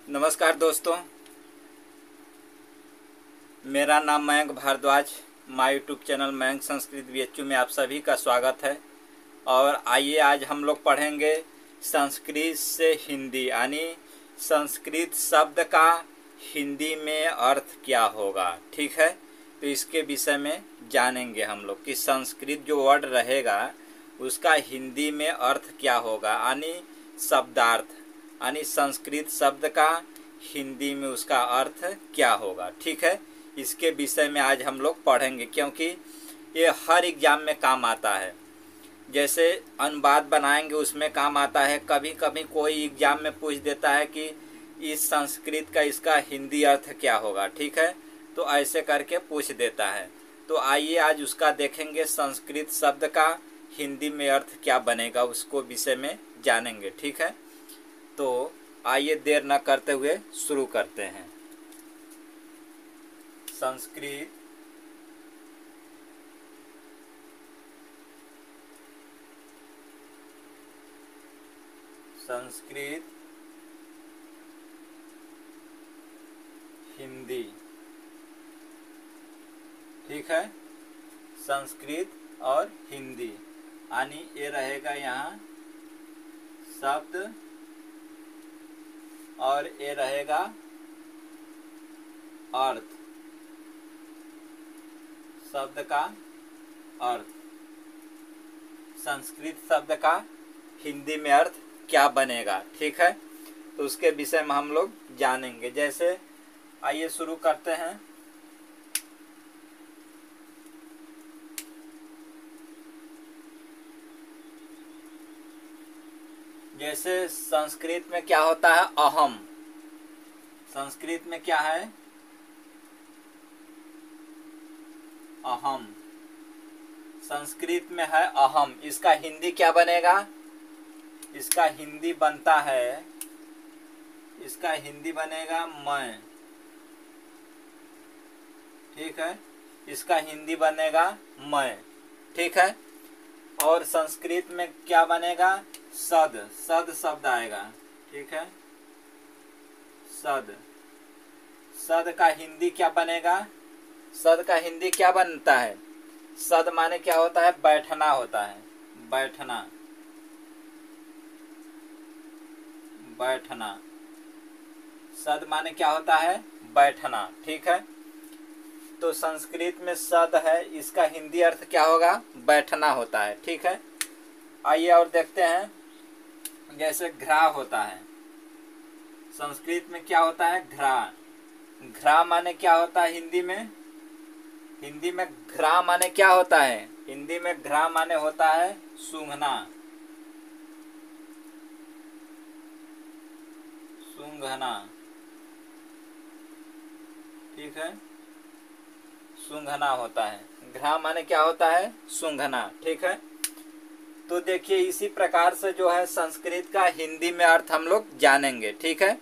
नमस्कार दोस्तों, मेरा नाम Mayank Bharadwaj. My YouTube channel Mayank Sanskrit BHU में आप सभी का स्वागत है। और आइए आज हम लोग पढ़ेंगे संस्कृत से हिंदी, यानी संस्कृत शब्द का हिंदी में अर्थ क्या होगा। ठीक है, तो इसके विषय में जानेंगे हम लोग कि संस्कृत जो वर्ड रहेगा उसका हिंदी में अर्थ क्या होगा, यानी शब्दार्थ, यानी संस्कृत शब्द का हिंदी में उसका अर्थ क्या होगा। ठीक है, इसके विषय में आज हम लोग पढ़ेंगे, क्योंकि ये हर एग्जाम में काम आता है। जैसे अनुवाद बनाएंगे उसमें काम आता है, कभी कभी कोई एग्जाम में पूछ देता है कि इस संस्कृत का इसका हिंदी अर्थ क्या होगा। ठीक है, तो ऐसे करके पूछ देता है। तो आइए आज उसका देखेंगे, संस्कृत शब्द का हिंदी में अर्थ क्या बनेगा, उसको विषय में जानेंगे। ठीक है, तो आइए देर न करते हुए शुरू करते हैं। संस्कृत हिंदी। ठीक है, संस्कृत और हिंदी, यानी ये रहेगा यहाँ शब्द और ये रहेगा अर्थ, शब्द का अर्थ। संस्कृत शब्द का हिंदी में अर्थ क्या बनेगा। ठीक है, तो उसके विषय में हम लोग जानेंगे। जैसे आइए शुरू करते हैं। जैसे संस्कृत में क्या होता है, अहम। संस्कृत में क्या है, अहम। संस्कृत में है अहम, इसका हिंदी क्या बनेगा, इसका हिंदी बनता है, इसका हिंदी बनेगा मैं। ठीक है, इसका हिंदी बनेगा मैं। ठीक है, और संस्कृत में क्या बनेगा, सद। सद शब्द आएगा। ठीक है, सद। सद का हिंदी क्या बनेगा, सद का हिंदी क्या बनता है, सद माने क्या होता है, बैठना होता है। बैठना, बैठना। सद माने क्या होता है, बैठना। ठीक है, तो संस्कृत में सद है, इसका हिंदी अर्थ क्या होगा, बैठना होता है। ठीक है, आइए और देखते हैं। जैसे घ्रा होता है, संस्कृत में क्या होता है, घ्रा। घ्रा माने क्या होता है हिंदी में, हिंदी में घ्रा माने क्या होता है, हिंदी में घ्रा माने होता है सूंघना। सूंघना। ठीक है, सूंघना होता है। घ्रा माने क्या होता है, सूंघना। ठीक है, तो देखिए इसी प्रकार से जो है संस्कृत का हिंदी में अर्थ हम लोग जानेंगे। ठीक है,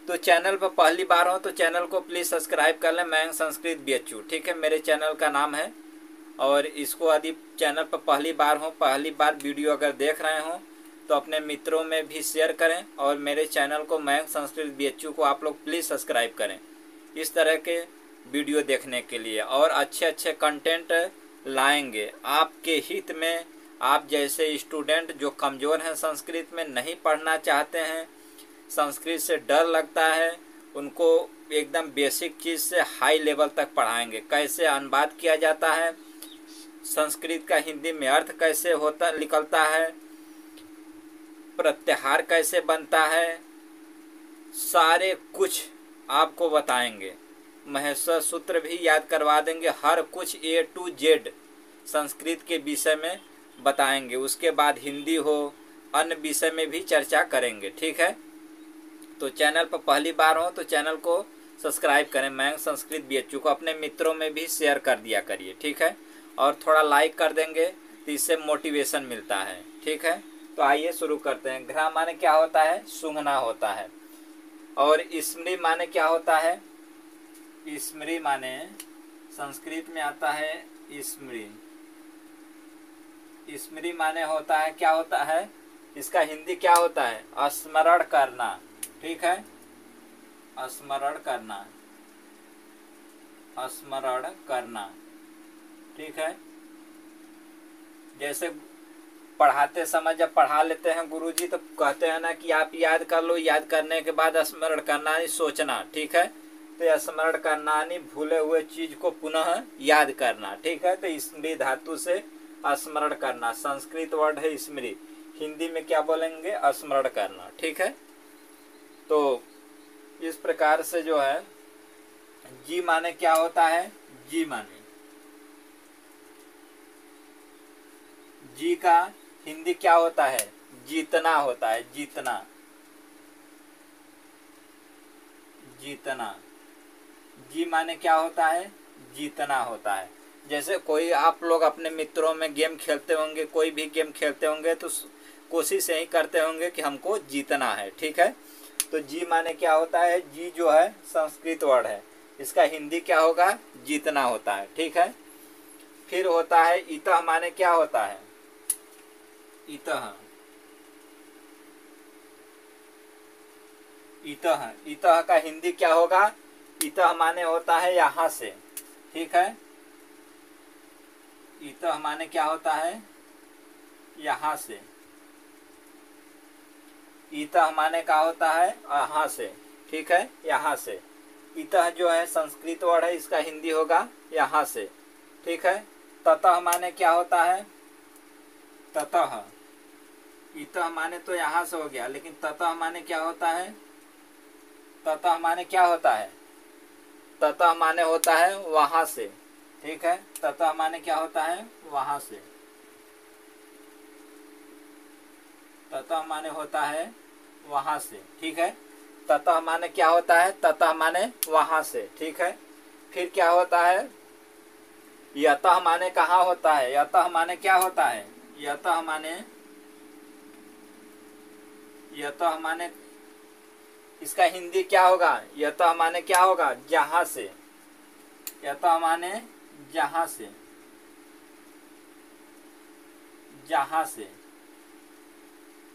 तो चैनल पर पहली बार हो तो चैनल को प्लीज़ सब्सक्राइब कर लें, मयंक संस्कृत बीएचयू। ठीक है, मेरे चैनल का नाम है। और इसको यदि चैनल पर पहली बार हो, पहली बार वीडियो अगर देख रहे हो तो अपने मित्रों में भी शेयर करें, और मेरे चैनल को मयंक संस्कृत बीएचयू को आप लोग प्लीज़ सब्सक्राइब करें इस तरह के वीडियो देखने के लिए। और अच्छे अच्छे कंटेंट लाएंगे आपके हित में। आप जैसे स्टूडेंट जो कमज़ोर हैं, संस्कृत में नहीं पढ़ना चाहते हैं, संस्कृत से डर लगता है, उनको एकदम बेसिक चीज़ से हाई लेवल तक पढ़ाएंगे। कैसे अनुवाद किया जाता है, संस्कृत का हिंदी में अर्थ कैसे होता निकलता है, प्रत्याहार कैसे बनता है, सारे कुछ आपको बताएंगे। महेश्वर सूत्र भी याद करवा देंगे। हर कुछ A to Z संस्कृत के विषय में बताएंगे। उसके बाद हिंदी हो, अन्य विषय में भी चर्चा करेंगे। ठीक है, तो चैनल पर पहली बार हो तो चैनल को सब्सक्राइब करें, मयंक संस्कृत बीएचयू को। अपने मित्रों में भी शेयर कर दिया करिए। ठीक है, और थोड़ा लाइक कर देंगे तो इससे मोटिवेशन मिलता है। ठीक है, तो आइए शुरू करते हैं। घ्रा माने क्या होता है, सूंघना होता है। और स्मृति माने क्या होता है, स्मृति माने संस्कृत में आता है स्मृति। स्मृति माने होता है, क्या होता है, इसका हिंदी क्या होता है, स्मरण करना। ठीक है, स्मरण करना, स्मरण करना। ठीक है, जैसे पढ़ाते समय जब पढ़ा लेते हैं गुरुजी तो कहते हैं ना कि आप याद कर लो, याद करने के बाद स्मरण करना नहीं सोचना। ठीक है, तो स्मरण करना नहीं भूले हुए चीज को पुनः याद करना। ठीक है, तो स्मृति धातु से स्मरण करना, संस्कृत वर्ड है स्मृति, हिंदी में क्या बोलेंगे स्मरण करना। ठीक है, तो इस प्रकार से जो है जी माने क्या होता है, जी माने, जी का हिंदी क्या होता है, जीतना होता है, जीतना, जीतना। जी माने क्या होता है, जीतना होता है। जैसे कोई आप लोग अपने मित्रों में गेम खेलते होंगे, कोई भी गेम खेलते होंगे तो कोशिश यही करते होंगे कि हमको जीतना है। ठीक है, तो जी माने क्या होता है, जी जो है संस्कृत वर्ड है, इसका हिंदी क्या होगा, जीतना होता है। ठीक है, फिर होता है इतः माने क्या होता है, इतः, इतः, इतः का हिंदी क्या होगा, इतः माने होता है यहां से। ठीक है, इतः माने क्या होता है, यहां से, इतः माने क्या होता है, यहाँ से। ठीक है, यहाँ से, इतः जो है संस्कृत वर्ड है, इसका हिंदी होगा यहाँ से। ठीक है, ततः माने क्या होता है, ततः, इतः माने तो यहाँ से हो गया, लेकिन ततः माने क्या होता है, ततः माने क्या होता है, ततः माने होता है वहां से। ठीक है, ततः माने क्या होता है, वहां से, ततः माने होता है वहां से। ठीक है, ततः माने क्या होता है, ततः माने वहां से। ठीक है, फिर क्या होता है, यतः माने कहाँ होता है, यतः माने क्या होता है, यतः माने, यतः माने इसका हिंदी क्या होगा, यतः माने क्या होगा, जहां से, यतः माने जहां से, जहां से।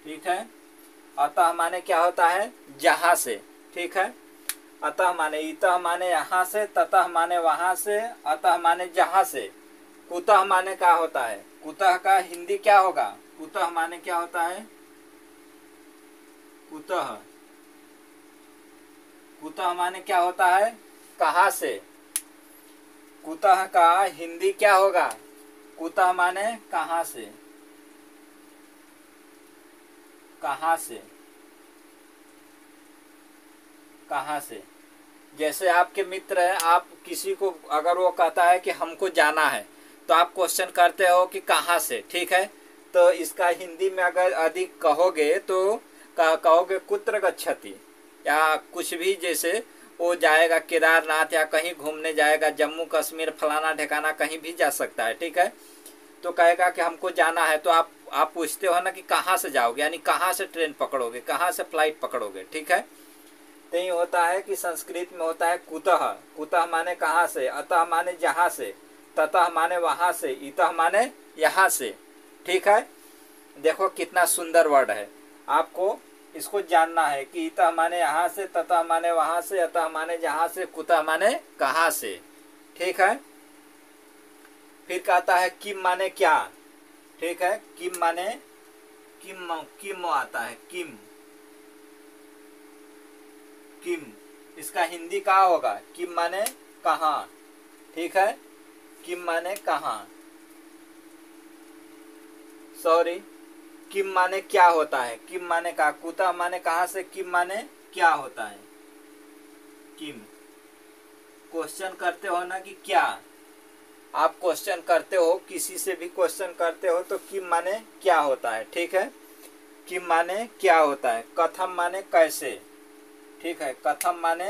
ठीक है, अतः माने क्या होता है, जहां से। ठीक है, अतः माने, इतः माने यहाँ से, ततः माने वहां से, अतः माने जहां से। कुतः माने क्या होता है, कुतः का हिंदी क्या होगा, कुतः माने क्या होता है, कुतः, कुतः माने क्या होता है, कहाँ से। कुतः का हिंदी क्या होगा, कुतः माने कहाँ से, कहाँ से, कहाँ से। जैसे आपके मित्र है, आप किसी को अगर वो कहता है कि हमको जाना है तो आप क्वेश्चन करते हो कि कहाँ से। ठीक है, तो इसका हिंदी में अगर अधिक कहोगे तो कहोगे कुत्र गच्छति, या कुछ भी, जैसे वो जाएगा केदारनाथ या कहीं घूमने जाएगा, जम्मू कश्मीर फलाना ठिकाना कहीं भी जा सकता है। ठीक है, तो कहेगा कि हमको जाना है, तो आप पूछते हो ना कि कहाँ से जाओगे, यानी कहाँ से ट्रेन पकड़ोगे, कहाँ से फ्लाइट पकड़ोगे। ठीक है, तो ये होता है कि संस्कृत में होता है कुतः, कुतः माने कहाँ से, अतः माने जहाँ से, ततः माने वहां से, इतः माने यहाँ से। ठीक है, देखो कितना सुंदर वर्ड है, आपको इसको जानना है कि इतः माने यहाँ से, ततः माने वहां से, अतः माने जहाँ से, कुतः माने कहाँ से। ठीक है, फिर कहता है किम माने क्या। ठीक है, किम माने, किम, किम आता है, किम, किम, इसका हिंदी क्या होगा, किम माने कहाँ। ठीक है, किम माने कहाँ, सॉरी, किम माने क्या होता है, किम माने कहा, कुतः माने कहाँ से, किम माने क्या होता है, किम। क्वेश्चन करते हो ना कि क्या, आप क्वेश्चन करते हो, किसी से भी क्वेश्चन करते हो तो किम माने क्या होता है। ठीक है, किम माने क्या होता है, कथम माने कैसे। ठीक है, कथम माने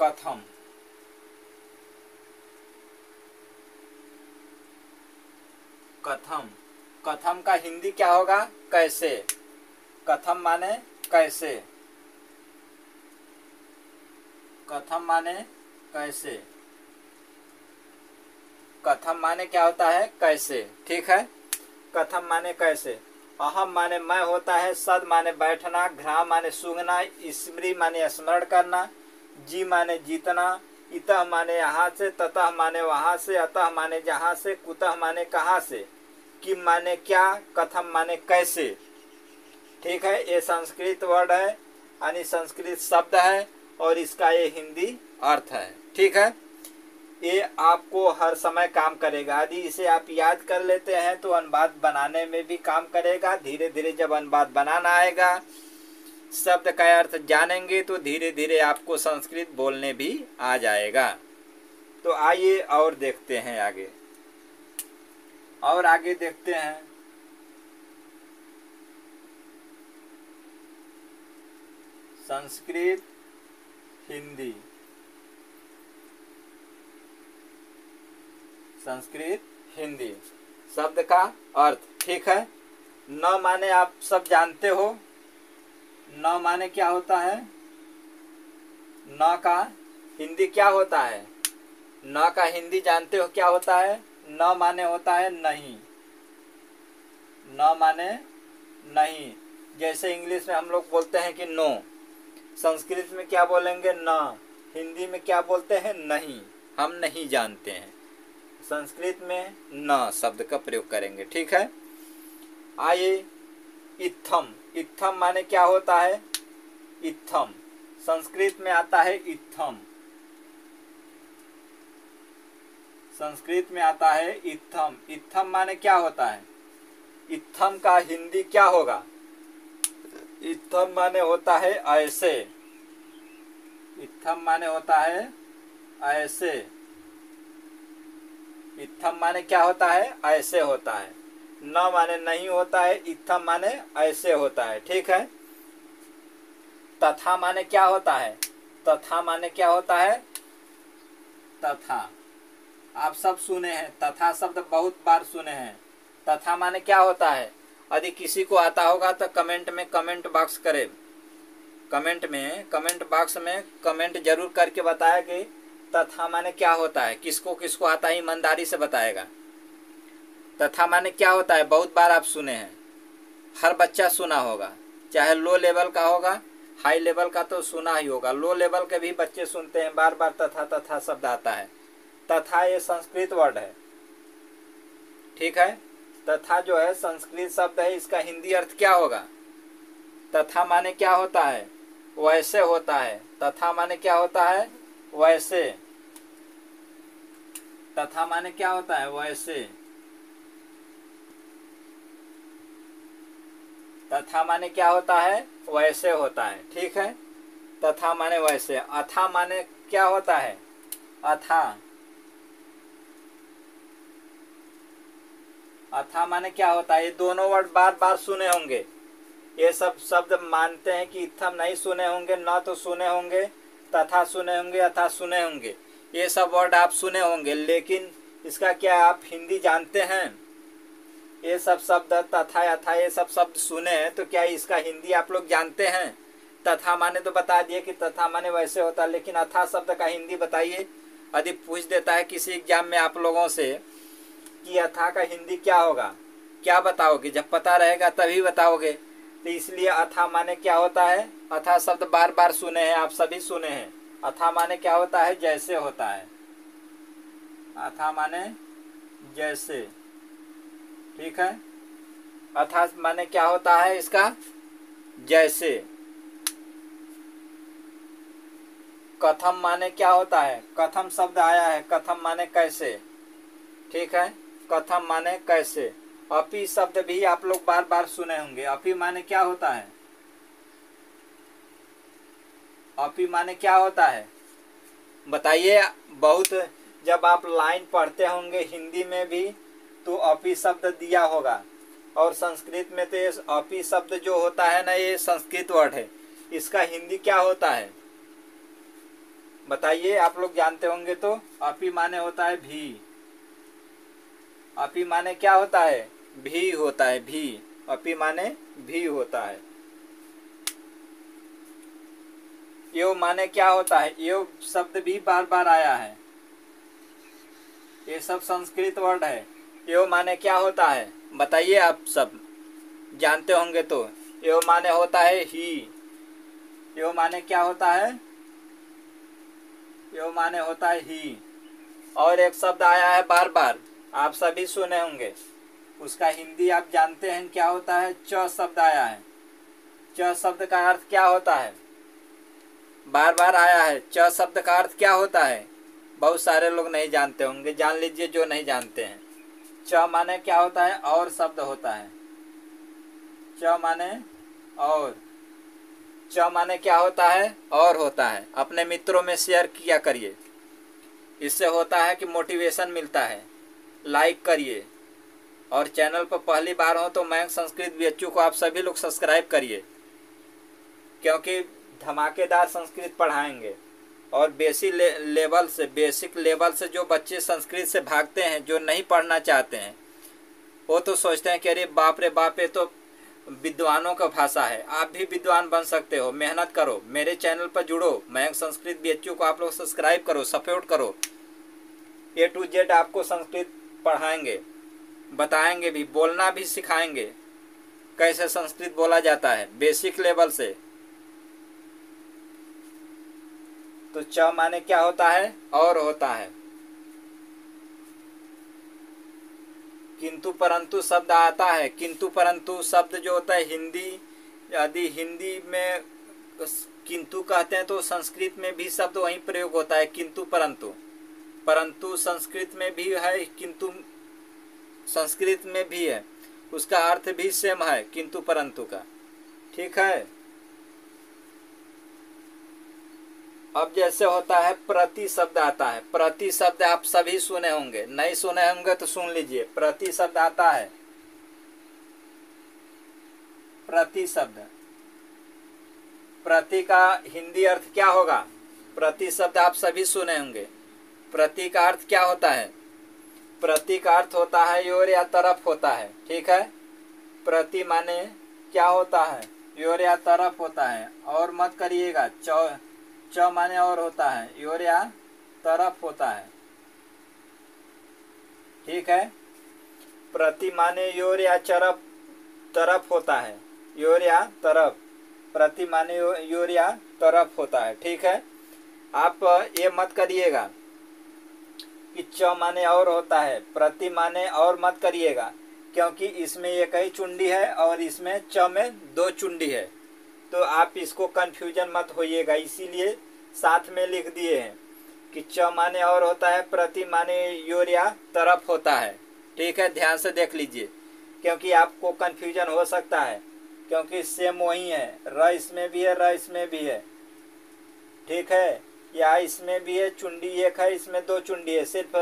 कथम, कथम, कथम का हिंदी क्या होगा, कैसे। कथम माने कैसे, कथम माने कैसे, कथम माने क्या होता है, कैसे। ठीक है, कथम माने कैसे। अहम माने मैं होता है, सद माने बैठना, घ्रा माने सूंघना, स्मृति माने स्मरण करना, जी माने जीतना, इतः माने यहाँ से, ततः माने वहाँ से, अतः माने जहाँ से, कुतः माने कहाँ से, किम माने क्या, कथम माने कैसे। ठीक है, ये संस्कृत वर्ड है यानी संस्कृत शब्द है और इसका ये हिंदी अर्थ है। ठीक है, ये आपको हर समय काम करेगा। यदि इसे आप याद कर लेते हैं तो अनुवाद बनाने में भी काम करेगा। धीरे धीरे जब अनुवाद बनाना आएगा, शब्द का अर्थ जानेंगे तो धीरे धीरे आपको संस्कृत बोलने भी आ जाएगा। तो आइए और देखते हैं आगे, और आगे देखते हैं। संस्कृत हिंदी, संस्कृत हिंदी शब्द का अर्थ। ठीक है, न माने आप सब जानते हो, न माने क्या होता है, न का हिंदी क्या होता है, न का हिंदी जानते हो क्या होता है, न माने होता है नहीं, न माने नहीं। जैसे इंग्लिश में हम लोग बोलते हैं कि नो, संस्कृत में क्या बोलेंगे, न। हिंदी में क्या बोलते हैं, नहीं, हम नहीं जानते हैं। संस्कृत में न शब्द का प्रयोग करेंगे। ठीक है, आइए इत्थम, इत्थम माने क्या होता है, इत्थम संस्कृत में आता है इत्थम, संस्कृत में आता है इत्थम। इत्थम माने क्या होता है, इत्थम का हिंदी क्या होगा, इत्थम माने होता है ऐसे, इत्थम माने होता है ऐसे, इत्थम माने क्या होता है, ऐसे होता है। न माने नहीं होता है, इत्थम माने ऐसे होता है। ठीक है, तथा माने क्या होता है, तथा माने क्या होता है, तथा आप सब सुने हैं, तथा शब्द बहुत बार सुने हैं। तथा माने क्या होता है, यदि किसी को आता होगा तो कमेंट में कमेंट बॉक्स करे, कमेंट बॉक्स में कमेंट जरूर करके बताया कि तथा माने क्या होता है। किसको किसको आता है ईमानदारी से बताएगा। तथा माने क्या होता है, बहुत बार आप सुने हैं, हर बच्चा सुना होगा, चाहे लो लेवल का होगा, हाई लेवल का तो सुना ही होगा। लो लेवल के भी बच्चे सुनते हैं, बार बार तथा तथा शब्द आता है। तथा ये संस्कृत वर्ड है। ठीक है, तथा जो है संस्कृत शब्द है, इसका हिंदी अर्थ क्या होगा, तथा माने क्या होता है, वैसे होता है। तथा माने क्या होता है, वैसे। तथा माने क्या होता है, वैसे। तथा माने क्या होता है, वैसे होता है। ठीक है, तथा माने वैसे। अथा माने क्या होता है, अथा, अथा माने क्या होता है। ये दोनों वर्ड बार बार सुने होंगे। ये सब शब्द मानते हैं कि इत्थम नहीं सुने होंगे, न तो सुने होंगे, तथा सुने होंगे, अथा सुने होंगे। ये सब वर्ड आप सुने होंगे, लेकिन इसका क्या आप हिंदी जानते हैं। ये सब शब्द तथा अथा ये सब शब्द सुने हैं, तो क्या इसका हिंदी आप लोग जानते हैं। तथा माने तो बता दिए कि तथा माने वैसे होता है, लेकिन अथा शब्द का हिंदी बताइए। यदि पूछ देता है किसी एग्जाम में आप लोगों से कि अथा का हिंदी क्या होगा, क्या बताओगे, जब पता रहेगा तभी बताओगे। तो इसलिए अथा माने क्या होता है, अथा शब्द बार बार सुने हैं, आप सभी सुने हैं। अथा माने क्या होता है, जैसे होता है। अथा माने जैसे। ठीक है, अथा माने क्या होता है इसका, जैसे। कथम माने क्या होता है, कथम शब्द आया है, कथम माने कैसे। ठीक है, कथम माने कैसे। अपि शब्द भी आप लोग बार बार सुने होंगे। अपि माने क्या होता है, अपि माने क्या होता है बताइए। बहुत जब आप लाइन पढ़ते होंगे हिंदी में भी तो अपि शब्द दिया होगा, और संस्कृत में तो ये अपि शब्द जो होता है ना, ये संस्कृत वर्ड है। इसका हिंदी क्या होता है बताइए, आप लोग जानते होंगे तो। अपि माने होता है भी। अपि माने क्या होता है, भी होता है, भी। अपि माने भी होता है। एव माने क्या होता है, एव शब्द भी बार बार आया है। ये सब संस्कृत वर्ड है। एव माने क्या होता है बताइए आप सब। जानते होंगे तो। एव माने होता है ही। एव माने क्या होता है? एव माने होता है ही। और एक शब्द आया है बार बार, आप सभी सुने होंगे, उसका हिंदी आप जानते हैं क्या होता है? च शब्द आया है। च शब्द का अर्थ क्या होता है? बार बार आया है। च शब्द का अर्थ क्या होता है? बहुत सारे लोग नहीं जानते होंगे, जान लीजिए जो नहीं जानते हैं। च माने क्या होता है? और शब्द होता है। च माने और। च माने क्या होता है? और होता है। अपने मित्रों में शेयर किया करिए, इससे होता है कि मोटिवेशन मिलता है। लाइक करिए, और चैनल पर पहली बार हो तो मयंक संस्कृत बीएचयू को आप सभी लोग सब्सक्राइब करिए, क्योंकि धमाकेदार संस्कृत पढ़ाएंगे। और बेसिक लेवल से जो बच्चे संस्कृत से भागते हैं, जो नहीं पढ़ना चाहते हैं, वो तो सोचते हैं कि अरे बाप रे बाप, ये तो विद्वानों का भाषा है। आप भी विद्वान बन सकते हो, मेहनत करो, मेरे चैनल पर जुड़ो, मयंक संस्कृत बीएचयू को आप लोग सब्सक्राइब करो, सपोर्ट करो। A to Z आपको संस्कृत पढ़ाएंगे, बताएंगे भी, बोलना भी सिखाएंगे, कैसे संस्कृत बोला जाता है बेसिक लेवल से। तो च माने क्या होता है? और होता है। किंतु परंतु शब्द आता है। किंतु परंतु शब्द जो होता है हिंदी, यदि हिंदी में किंतु कहते हैं तो संस्कृत में भी शब्द वही प्रयोग होता है, किंतु परंतु। परंतु संस्कृत में भी है, किंतु संस्कृत में भी है, उसका अर्थ भी सेम है किंतु परंतु का। ठीक है। अब जैसे होता है प्रति शब्द आता है। प्रति शब्द आप सभी सुने होंगे, नहीं सुने होंगे तो सुन लीजिए। प्रति शब्द आता है। प्रति शब्द, प्रति का हिंदी अर्थ क्या होगा? प्रति शब्द आप सभी सुने होंगे। प्रति का अर्थ क्या होता है? प्रति का अर्थ होता है योर या तरफ होता है। ठीक है। प्रति माने क्या होता है? योर या तरफ होता है। और मत करिएगा, च माने और होता है, योर या तरफ होता है। ठीक है। प्रति माने योर या तरफ होता है, योर या तरफ। प्रति माने योर या तरफ होता है। ठीक है। आप ये मत करिएगा कि च माने और होता है, प्रति माने और मत करिएगा, क्योंकि इसमें एक ही चुंडी है और इसमें च में दो चुंडी है, तो आप इसको कंफ्यूजन मत होइएगा। इसीलिए साथ में लिख दिए हैं कि च माने और होता है, प्रति माने योर या तरफ होता है। ठीक है। ध्यान से देख लीजिए, क्योंकि आपको कंफ्यूजन हो सकता है, क्योंकि सेम वही है। र इसमें भी है, र इसमें भी है। ठीक है। या इसमें भी है, चुंडी एक है, इसमें दो चुंडी है, सिर्फ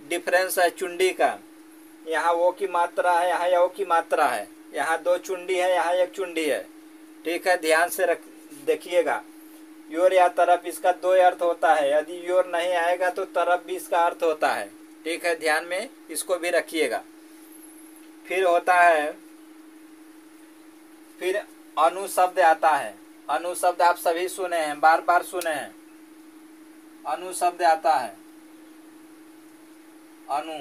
डिफरेंस है चुंडी का। यहाँ वो की मात्रा है, यहाँ यो की मात्रा है। यहाँ दो चुंडी है, यहाँ एक चुंडी है। ठीक है। ध्यान से देखिएगा। योर या तरफ, इसका दो अर्थ होता है। यदि योर नहीं आएगा तो तरफ भी इसका अर्थ होता है। ठीक है। ध्यान में इसको भी रखिएगा। फिर होता है, फिर अनु शब्द आता है। अनु शब्द आप सभी सुने हैं, बार बार सुने हैं। अनु शब्द आता है। अनु,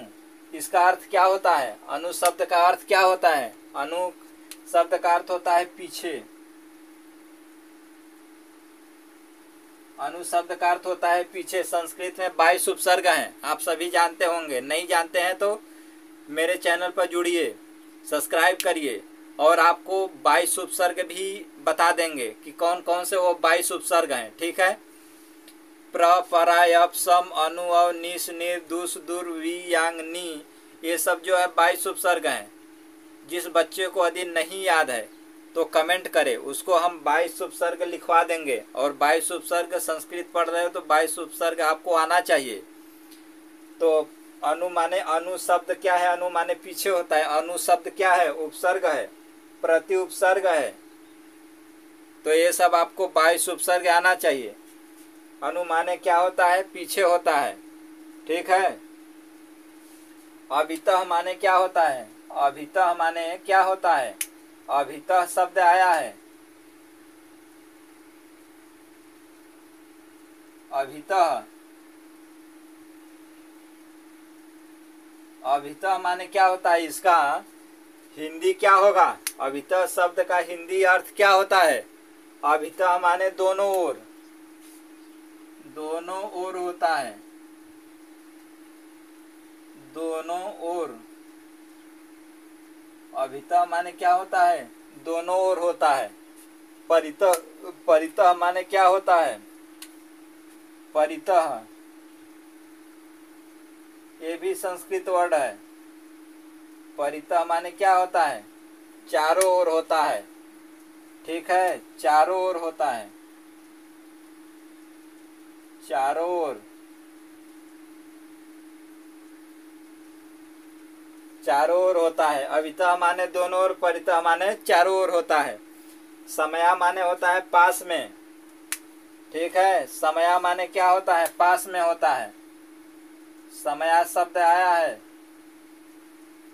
इसका अर्थ क्या होता है? अनु शब्द का अर्थ क्या होता है? अनु शब्द का अर्थ होता है पीछे। अनु शब्द का अर्थ होता है पीछे। संस्कृत में 22 उपसर्ग हैं, आप सभी जानते होंगे। नहीं जानते हैं तो मेरे चैनल पर जुड़िए, सब्सक्राइब करिए, और आपको 22 उपसर्ग भी बता देंगे कि कौन कौन से वो 22 उपसर्ग हैं। ठीक है। प्र, परा, यप, सम, अनु, अव, निस, निर, दुस, दुर, वी, यांग, नी, ये सब जो है 22 उपसर्ग हैं। जिस बच्चे को यदि नहीं याद है तो कमेंट करे, उसको हम 22 उपसर्ग लिखवा देंगे। और 22 उपसर्ग संस्कृत पढ़ रहे हो तो 22 उपसर्ग आपको आना चाहिए। तो अनु माने, अनु शब्द क्या है? अनु माने पीछे होता है। अनु शब्द क्या है? उपसर्ग है, प्रति उपसर्ग है। तो ये सब आपको 22 उपसर्ग आना चाहिए। अनु माने क्या होता है? पीछे होता है। ठीक है। अभितः माने क्या होता है? अभितः माने क्या होता है? अभितः शब्द आया है। अभितः, अभितः माने क्या होता है? इसका हिंदी क्या होगा? अभितः शब्द का हिंदी अर्थ क्या होता है? अभितः माने दोनों ओर, दोनों ओर होता है, दोनों ओर। अभितः माने क्या होता है? दोनों ओर होता है। परितः, परितः माने क्या होता है? परितः, ये भी संस्कृत वर्ड है। परितः माने क्या होता है? चारों ओर होता है। ठीक है, चारों ओर होता है, चारों ओर, चारों ओर होता है। अभितः माने दोनों ओर, परितः माने चारों ओर होता है। समया माने होता है पास में। ठीक है, समया माने क्या होता है? पास में होता है। समया शब्द आया है,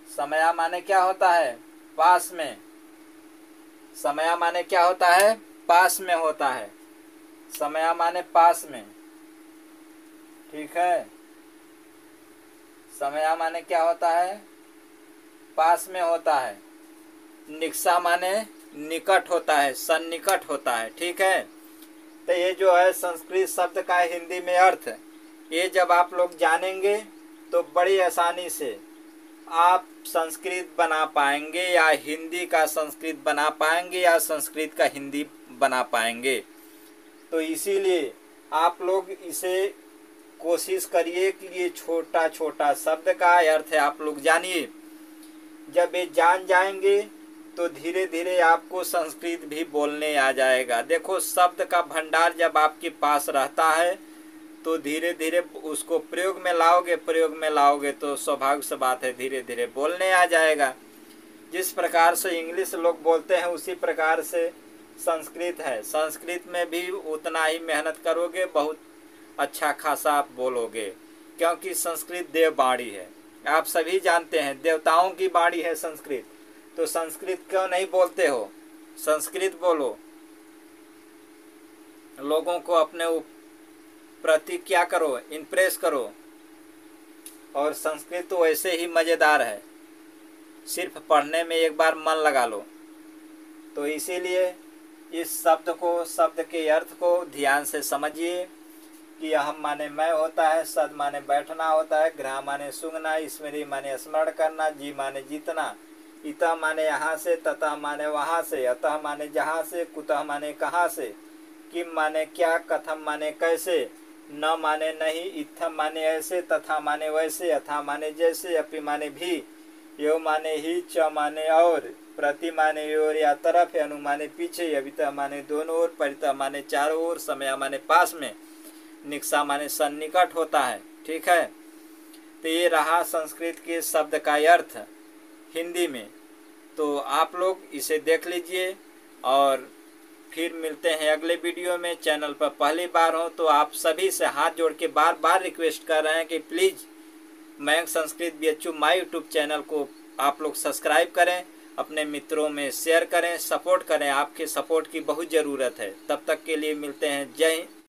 समया माने क्या होता है? पास में। समया माने क्या होता है? पास में होता है। समया माने पास में। ठीक है, समया माने क्या होता है? पास में होता है। निकषा माने निकट होता है, सन्निकट होता है। ठीक है, तो ये जो है संस्कृत शब्द का हिंदी में अर्थ, ये जब आप लोग जानेंगे तो बड़ी आसानी से आप संस्कृत बना पाएंगे, या हिंदी का संस्कृत बना पाएंगे, या संस्कृत का हिंदी बना पाएंगे। तो इसीलिए आप लोग इसे कोशिश करिए कि ये छोटा छोटा शब्द का अर्थ है आप लोग जानिए। जब ये जान जाएंगे तो धीरे धीरे आपको संस्कृत भी बोलने आ जाएगा। देखो, शब्द का भंडार जब आपके पास रहता है तो धीरे धीरे उसको प्रयोग में लाओगे, प्रयोग में लाओगे तो स्वाभाविक सी बात है धीरे धीरे बोलने आ जाएगा। जिस प्रकार से इंग्लिश लोग बोलते हैं उसी प्रकार से संस्कृत है। संस्कृत में भी उतना ही मेहनत करोगे, बहुत अच्छा खासा आप बोलोगे, क्योंकि संस्कृत देववाणी है। आप सभी जानते हैं देवताओं की वाणी है संस्कृत। तो संस्कृत क्यों नहीं बोलते हो? संस्कृत बोलो, लोगों को अपने प्रति क्या करो, इम्प्रेस करो। और संस्कृत तो वैसे ही मज़ेदार है, सिर्फ पढ़ने में एक बार मन लगा लो। तो इसीलिए इस शब्द को, शब्द के अर्थ को ध्यान से समझिए कि अहम माने मैं होता है, सद माने बैठना होता है, ग्रह माने सूंघना, स्मृति माने स्मरण करना, जी माने जीतना, इतः माने यहाँ से, ततः माने वहाँ से, अतः माने जहाँ से, कुतः माने कहाँ से, किम माने क्या, कथम माने कैसे, न माने नहीं, इत्थम माने ऐसे, तथा माने वैसे, अथा माने जैसे, अपि माने भी, यो माने ही, च माने और, प्रति माने ओर या तरफ, अनु माने पीछे, अभितः माने दोनों ओर, परितः माने चारों ओर, समया माने पास में, निकषा माने सन्निकट होता है। ठीक है, तो ये रहा संस्कृत के शब्द का अर्थ हिंदी में। तो आप लोग इसे देख लीजिए और फिर मिलते हैं अगले वीडियो में। चैनल पर पहली बार हो तो आप सभी से हाथ जोड़ के बार बार रिक्वेस्ट कर रहे हैं कि please Mayank Sanskrit BHU my YouTube channel को आप लोग सब्सक्राइब करें, अपने मित्रों में शेयर करें, सपोर्ट करें। आपके सपोर्ट की बहुत ज़रूरत है। तब तक के लिए मिलते हैं। जय हिंद।